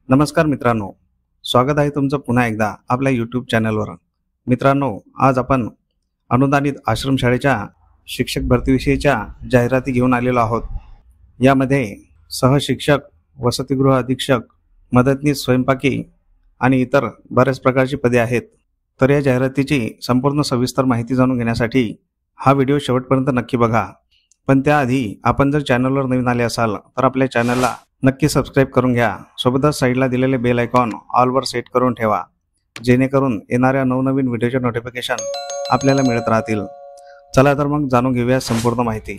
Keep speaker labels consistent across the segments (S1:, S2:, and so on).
S1: नमस्कार मित्रांनो, स्वागत आहे तुमचं पुन्हा एकदा आपल्या यूट्यूब चॅनलवर। मित्रांनो, आज आपण अनुदानित आश्रमशाळेच्या शिक्षक भरतीविषयीच्या जाहिराती घेऊन आलेलो आहोत। यामध्ये सहशिक्षक, वसतिगृह अधीक्षक, मदतनीस, स्वयंपाकी आणि इतर बऱ्याच प्रकारची पदे आहेत। तर या जाहिरातीची संपूर्ण सविस्तर माहिती जाणून घेण्यासाठी हा व्हिडिओ शेवटपर्यंत नक्की बघा। पण त्याआधी आपण जर चॅनलवर नवीन आले असाल तर आपल्या चॅनलला नक्की सबस्क्राइब करून घ्या। सोबतच साईडला दिलेले बेल आयकॉन ऑलवर सेट करून ठेवा, जेणेकरून येणाऱ्या नवनवीन व्हिडिओचे नोटिफिकेशन आपल्याला मिळत राहतील। चला तर मग जाणून घेऊया संपूर्ण माहिती।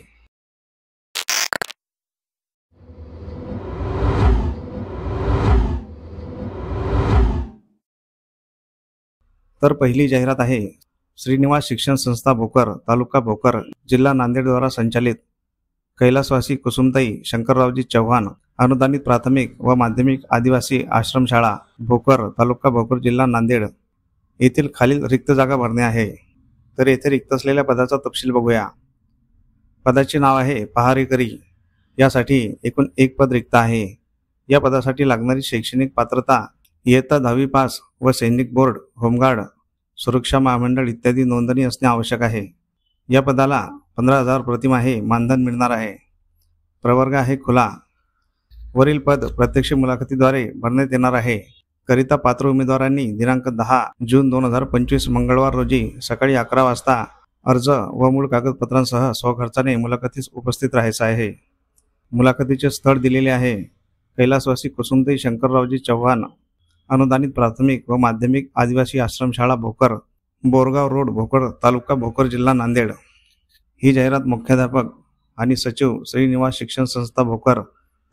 S1: तर पहिली जाहिरात आहे श्रीनिवास शिक्षण संस्था भोकर, तालुका भोकर, जिल्हा नांदेड द्वारा संचालित कैलासवासी कुसुमताई शंकररावजी चव्हाण अनुदानित प्राथमिक व माध्यमिक आदिवासी आश्रमशाळा भोकर, तालुका भोकर, जिल्हा नांदेड येथील खालील रिक्त जागा भरणे आहे। तर येथे रिक्त असलेल्या पदाचा तपशील बघूया। पदाचे नाव आहे पहारेकरी। यासाठी एकूण एक पद रिक्त आहे। या पदासाठी लागणारी शैक्षणिक पात्रता इयत्ता 10वी पास व सैनिक बोर्ड, होमगार्ड, सुरक्षा महामंडळ इत्यादी नोंदणी असणे आवश्यक आहे। या पदाला 15,000 प्रतिमाहे मानधन मिळणार आहे। प्रवर्ग आहे खुला। वरील पद प्रत्यक्ष मुलाखतीद्वारे भरण्यात येणार आहे। करिता पात्र उमेदवारांनी दिनांक 10 जून 2025 मंगळवार रोजी सकाळी 11 वाजता अर्ज व मूळ कागदपत्रांसह स्वखर्चाने मुलाखतीस उपस्थित राहायचे आहे। मुलाखतीचे स्थळ दिलेले आहे कैलासवासी कुसुमताई शंकररावजी चव्हाण अनुदानित प्राथमिक व माध्यमिक आदिवासी आश्रमशाळा भोकर, बोरगाव रोड, भोकर, तालुका भोकर, जिल्हा नांदेड। ही जाहिरात मुख्याध्यापक आणि सचिव श्रीनिवास शिक्षण संस्था भोकर,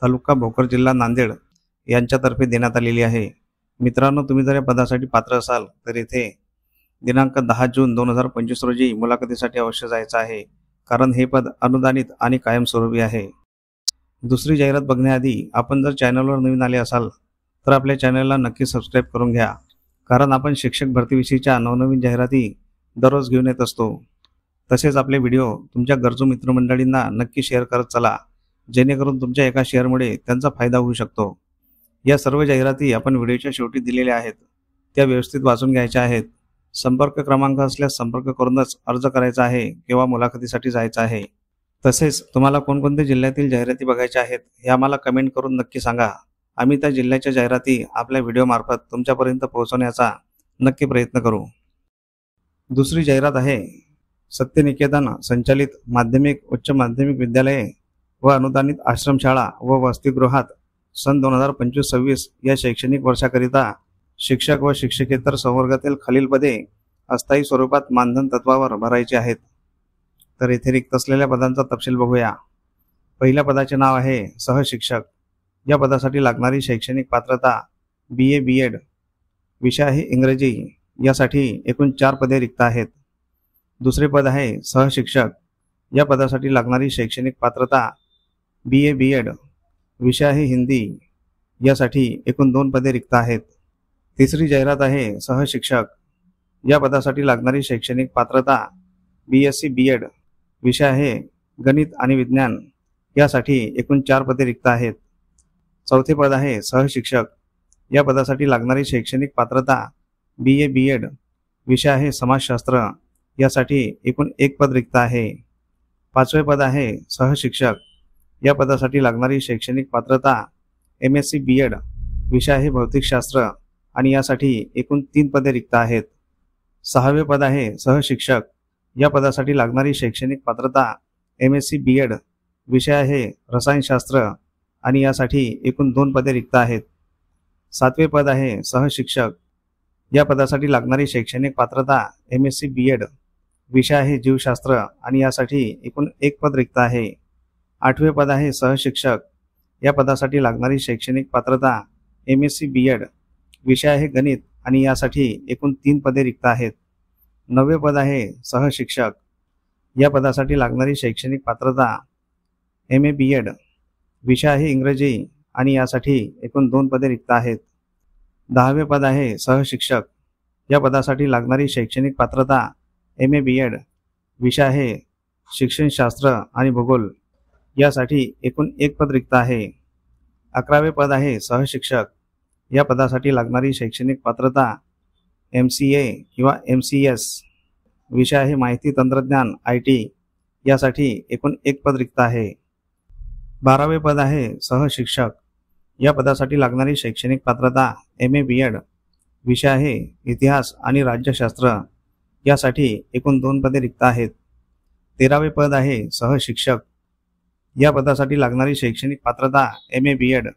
S1: तालुका भोकर, जिल्हा नांदेड यांच्यातर्फे देण्यात आलेली आहे। मित्रांनो, तुम्ही जर या पदासाठी पात्र असाल तर येथे दिनांक 10 जून 2025 रोजी मुलाखतीसाठी अवश्य जायचं आहे, कारण हे पद अनुदानित आणि कायमस्वरूपी आहे। दुसरी जाहिरात बघण्याआधी आपण जर चॅनलवर नवीन आले असाल तर आपल्या चॅनलला नक्की सबस्क्राइब करून घ्या, कारण आपण शिक्षक भरतीविषयीच्या नवनवीन जाहिराती दररोज घेऊन येत असतो। तसेच आपले व्हिडिओ तुमच्या गरजू मित्रमंडळींना नक्की शेअर करत चला, जेणेकरून तुमच्या एका शेअरमुळे त्यांचा फायदा होऊ शकतो। या सर्व जाहिराती आपण व्हिडिओच्या शेवटी दिलेल्या आहेत, त्या व्यवस्थित वाचून घ्यायच्या आहेत। संपर्क क्रमांक असल्यास संपर्क करूनच अर्ज करायचा आहे किंवा मुलाखतीसाठी जायचं आहे। तसेच तुम्हाला कोणकोणत्या जिल्ह्यातील जाहिराती बघायच्या आहेत हे आम्हाला कमेंट करून नक्की सांगा। आम्ही त्या जिल्ह्याच्या जाहिराती आपल्या व्हिडिओमार्फत तुमच्यापर्यंत पोहोचवण्याचा नक्की प्रयत्न करू। दुसरी जाहिरात आहे सत्यनिकेतन संचालित माध्यमिक, उच्च माध्यमिक विद्यालये व अनुदानित आश्रमशाळा व वसतिगृहात सन 2025-26 या शैक्षणिक वर्षाकरिता शिक्षक व शिक्षकेतर संवर्गातील खालील पदे अस्थायी स्वरूपात मानधन तत्वावर भरायची आहेत। तर येथे रिक्त असलेल्या पदांचा तपशील बघूया। पहिल्या पदाचे नाव आहे सहशिक्षक। या पदासाठी लागणारी शैक्षणिक पात्रता BA BEd, विषय आहे इंग्रजी। यासाठी एकूण 4 पदे रिक्त आहेत। दुसरे पद आहे सहशिक्षक। या पदासाठी लागणारी शैक्षणिक पात्रता BA BEd, विषय आहे हिंदी। यासाठी एकूण 2 पदे रिक्त आहेत। तिसरी जाहिरात आहे सहशिक्षक। या पदासाठी लागणारी शैक्षणिक पात्रता BSc BEd, विषय आहे गणित आणि विज्ञान। यासाठी एकूण 4 पदे रिक्त आहेत। चौथे पद आहे सहशिक्षक। या पदासाठी लागणारी शैक्षणिक पात्रता BA BEd, विषय आहे समाजशास्त्र। यासाठी एकूण 1 पद रिक्त आहे। पाचवे पद आहे सहशिक्षक। या पदासाठी लागणारी शैक्षणिक पात्रता MSc BEd, विषय आहे भौतिकशास्त्र आणि यासाठी एकूण 3 पदे रिक्त आहेत। सहावे पद आहे सहशिक्षक। या पदासाठी लागणारी शैक्षणिक पात्रता MSc BEd, विषय आहे रसायनशास्त्र आणि यासाठी एकूण 2 पदे रिक्त आहेत। सातवे पद आहे सहशिक्षक। या पदासाठी लागणारी शैक्षणिक पात्रता MSc BEd, विषय आहे जीवशास्त्र आणि यासाठी एकूण 1 पद रिक्त आहे। आठवे पद आहे सहशिक्षक। या पदासाठी लागणारी शैक्षणिक पात्रता MSc BEd, विषय आहे गणित आणि यासाठी एकूण 3 पदे रिक्त आहेत। नववे पद आहे सहशिक्षक। या पदासाठी लागणारी शैक्षणिक पात्रता MA BEd, विषय आहे इंग्रजी आणि यासाठी एकूण 2 पदे रिक्त आहेत। 10वे पद आहे सहशिक्षक। या पदासाठी लागणारी शैक्षणिक पात्रता MA BEd, विषय आहे शिक्षणशास्त्र आणि भूगोल। यासाठी एकूण 1 पद रिक्त आहे। 11वे पद आहे सहशिक्षक। या पदासाठी लागणारी शैक्षणिक पात्रता MCA किंवा MCS. विषय आहे माहिती तंत्रज्ञान IT. यासाठी एकूण एक पद रिक्त आहे. 12वे पद आहे सहशिक्षक. या पदासाठी लागणारी शैक्षणिक पात्रता MA BEd. विषय आहे इतिहास आणि राज्यशास्त्र. यासाठी एकूण 2 पदे रिक्त आहेत. 13वे पद आहे सहशिक्षक. या पदासाठी लागणारी शैक्षणिक पात्रता MA BEd.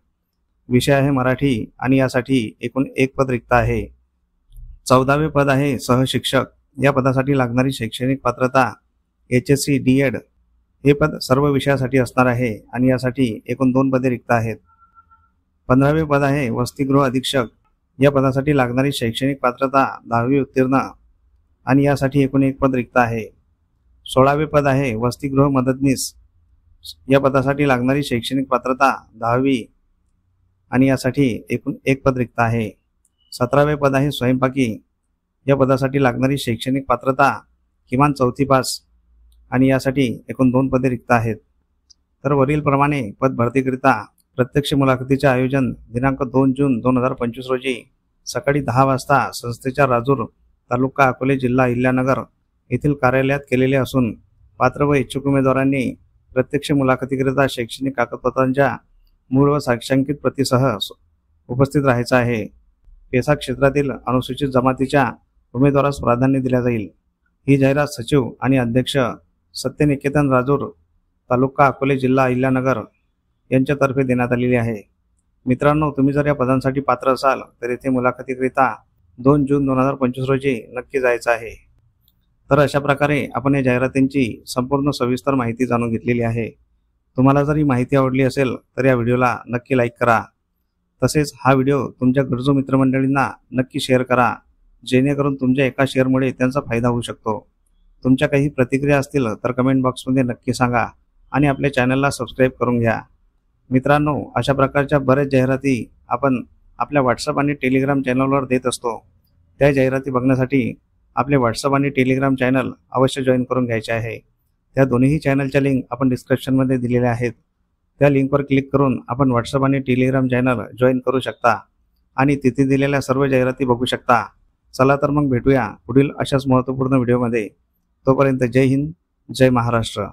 S1: विषय आहे मराठी आणि यासाठी एकूण एक पद रिक्त आहे. 14वे पद आहे सहशिक्षक. या पदासाठी लागणारी शैक्षणिक पात्रता HSC DEd. हे पद सर्व विषयासाठी असणार आहे आणि यासाठी एकूण 2 पदे रिक्त आहेत. 15वे पद आहे वसतिगृह अधीक्षक. या पदासाठी लागणारी शैक्षणिक पात्रता 10वी उत्तीर्ण आणि यासाठी एकूण एक पद रिक्त आहे. 16वे पद आहे वसतिगृह मदतनीस. या पदासाठी लागणारी शैक्षणिक पात्रता 10वी आणि यासाठी एकूण एक पद रिक्त आहे. 17वे पद आहे स्वयंपाकी. या पदासाठी लागणारी शैक्षणिक पात्रता किमान 4थी पास आणि यासाठी एकूण 2 पदे रिक्त आहेत. तर वरीलप्रमाणे पद भरतीकरिता प्रत्यक्ष मुलाखतीचे आयोजन दिनांक 2 जून 2025 रोजी सकाळी 10 वाजता संस्थेच्या राजूर, तालुका अकोले, जिल्हा अहिल्यानगर येथील कार्यालयात केलेले असून पात्र व इच्छुक उमेदवारांनी प्रत्यक्ष मुलाखतीकरिता शैक्षणिक कागदपत्रांच्या मूळ व साक्षांकित प्रतीसह उपस्थित राहायचं आहे. पेसा क्षेत्रातील अनुसूचित जमातीच्या उमेदवारास प्राधान्य दिले जाईल. ही जाहिरात सचिव आणि अध्यक्ष सत्यनिकेतन राजूर, तालुका अकोले, जिल्हा अहिल्यानगर यांच्यातर्फे देण्यात आलेली आहे. मित्रांनो, तुम्ही जर या पदांसाठी पात्र असाल तर येथे मुलाखतीकरिता 2 जून 2025 रोजी नक्की जायचं आहे. तर अशा प्रकारे आपण या जाहिरातींची संपूर्ण सविस्तर माहिती जाणून घेतलेली आहे. तुम्हाला जर ही माहिती आवडली असेल तर या व्हिडिओला नक्की लाईक करा. तसेच हा व्हिडिओ तुमच्या गरजू मित्रमंडळींना नक्की शेअर करा, जेणेकरून तुमच्या एका शेअरमुळे त्यांचा फायदा होऊ शकतो. तुमच्या काही प्रतिक्रिया असतील तर कमेंट बॉक्समध्ये नक्की सांगा आणि आपल्या चॅनलला सबस्क्राईब करून घ्या. मित्रांनो, अशा प्रकारच्या बऱ्याच जाहिराती आपण आपल्या व्हॉट्सअप आणि टेलिग्राम चॅनलवर देत असतो. त्या जाहिराती बघण्यासाठी आपले व्हॉट्सअप आणि टेलिग्राम चॅनल अवश्य जॉईन करून घ्यायचे आहे. त्या दोन्ही चॅनलच्या लिंक आपण डिस्क्रिप्शनमध्ये दिलेल्या आहेत. त्या लिंकवर क्लिक करून आपण व्हॉट्सअप आणि टेलिग्राम चॅनल जॉईन करू शकता आणि तिथे दिलेल्या सर्व जाहिराती बघू शकता. चला तर मग भेटूया पुढील अशाच महत्त्वपूर्ण व्हिडिओमध्ये. तोपर्यंत जय हिंद, जय महाराष्ट्र.